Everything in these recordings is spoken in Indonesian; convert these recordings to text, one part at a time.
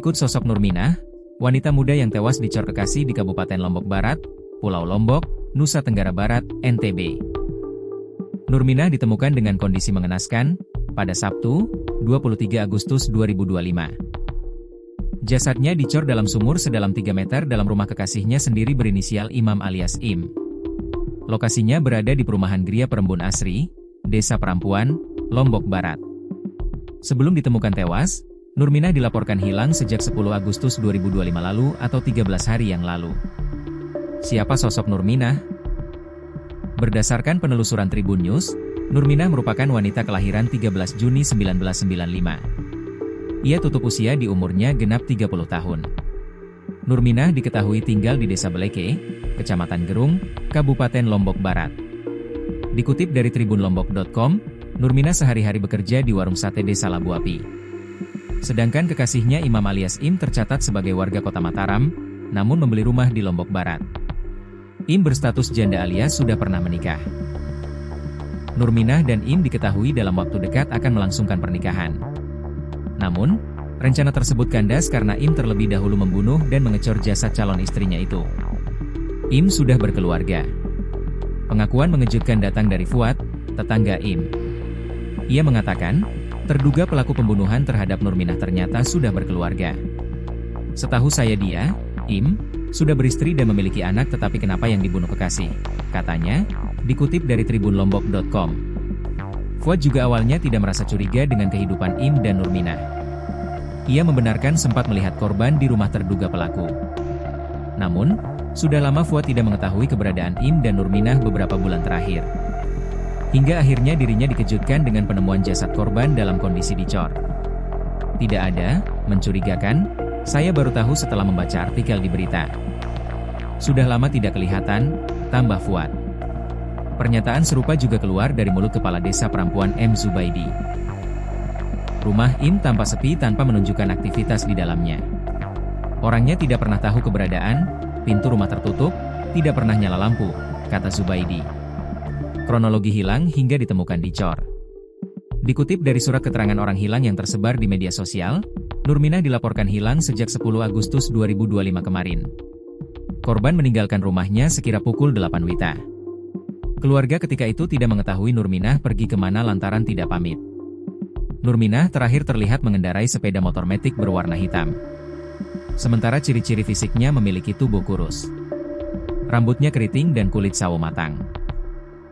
Berikut sosok Nurminah, wanita muda yang tewas dicor kekasih di Kabupaten Lombok Barat, Pulau Lombok, Nusa Tenggara Barat, NTB. Nurminah ditemukan dengan kondisi mengenaskan pada Sabtu, 23 Agustus 2025. Jasadnya dicor dalam sumur sedalam 3 meter dalam rumah kekasihnya sendiri berinisial Imam alias Im. Lokasinya berada di perumahan Gria Perembun Asri, Desa Perampuan, Lombok Barat. Sebelum ditemukan tewas, Nurminah dilaporkan hilang sejak 10 Agustus 2025 lalu atau 13 hari yang lalu. Siapa sosok Nurminah? Berdasarkan penelusuran Tribun News, Nurminah merupakan wanita kelahiran 13 Juni 1995. Ia tutup usia di umurnya genap 30 tahun. Nurminah diketahui tinggal di Desa Beleke, Kecamatan Gerung, Kabupaten Lombok Barat. Dikutip dari tribunlombok.com, Nurminah sehari-hari bekerja di warung sate Desa Labu Api. Sedangkan kekasihnya Imam alias Im tercatat sebagai warga Kota Mataram, namun membeli rumah di Lombok Barat. Im berstatus janda alias sudah pernah menikah. Nurminah dan Im diketahui dalam waktu dekat akan melangsungkan pernikahan. Namun, rencana tersebut kandas karena Im terlebih dahulu membunuh dan mengecor jasad calon istrinya itu. Im sudah berkeluarga. Pengakuan mengejutkan datang dari Fuad, tetangga Im. Ia mengatakan, terduga pelaku pembunuhan terhadap Nurminah ternyata sudah berkeluarga. Setahu saya dia, Im, sudah beristri dan memiliki anak tetapi kenapa yang dibunuh kekasih? Katanya, dikutip dari tribunlombok.com. Fuad juga awalnya tidak merasa curiga dengan kehidupan Im dan Nurminah. Ia membenarkan sempat melihat korban di rumah terduga pelaku. Namun, sudah lama Fuad tidak mengetahui keberadaan Im dan Nurminah beberapa bulan terakhir. Hingga akhirnya dirinya dikejutkan dengan penemuan jasad korban dalam kondisi dicor. Tidak ada, mencurigakan, saya baru tahu setelah membaca artikel di berita. Sudah lama tidak kelihatan, tambah Fuad. Pernyataan serupa juga keluar dari mulut Kepala Desa Perampuan M. Zubaidi. Rumah Im tampak sepi tanpa menunjukkan aktivitas di dalamnya. Orangnya tidak pernah tahu keberadaan, pintu rumah tertutup, tidak pernah nyala lampu, kata Zubaidi. Kronologi hilang hingga ditemukan dicor. Dikutip dari surat keterangan orang hilang yang tersebar di media sosial, Nurminah dilaporkan hilang sejak 10 Agustus 2025 kemarin. Korban meninggalkan rumahnya sekira pukul 8 WITA. Keluarga ketika itu tidak mengetahui Nurminah pergi kemana lantaran tidak pamit. Nurminah terakhir terlihat mengendarai sepeda motor metik berwarna hitam. Sementara ciri-ciri fisiknya memiliki tubuh kurus. Rambutnya keriting dan kulit sawo matang.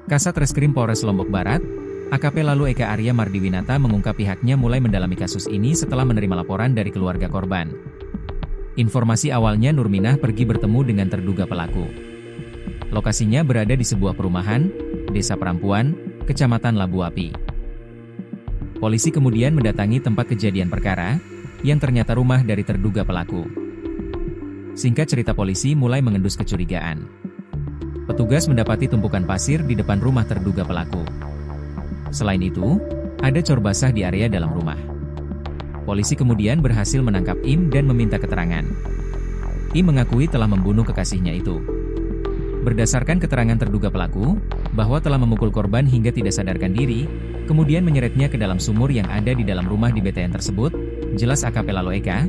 Kasat Reskrim Polres Lombok Barat, AKP Lalu Eka Arya Mardiwinata mengungkap pihaknya mulai mendalami kasus ini setelah menerima laporan dari keluarga korban. Informasi awalnya Nurminah pergi bertemu dengan terduga pelaku. Lokasinya berada di sebuah perumahan, Desa Perampuan, Kecamatan Labu Api. Polisi kemudian mendatangi tempat kejadian perkara, yang ternyata rumah dari terduga pelaku. Singkat cerita polisi mulai mengendus kecurigaan. Petugas mendapati tumpukan pasir di depan rumah terduga pelaku. Selain itu, ada cor basah di area dalam rumah. Polisi kemudian berhasil menangkap Im dan meminta keterangan. Im mengakui telah membunuh kekasihnya itu. Berdasarkan keterangan terduga pelaku, bahwa telah memukul korban hingga tidak sadarkan diri, kemudian menyeretnya ke dalam sumur yang ada di dalam rumah di BTN tersebut, jelas AKP Lalu Eka.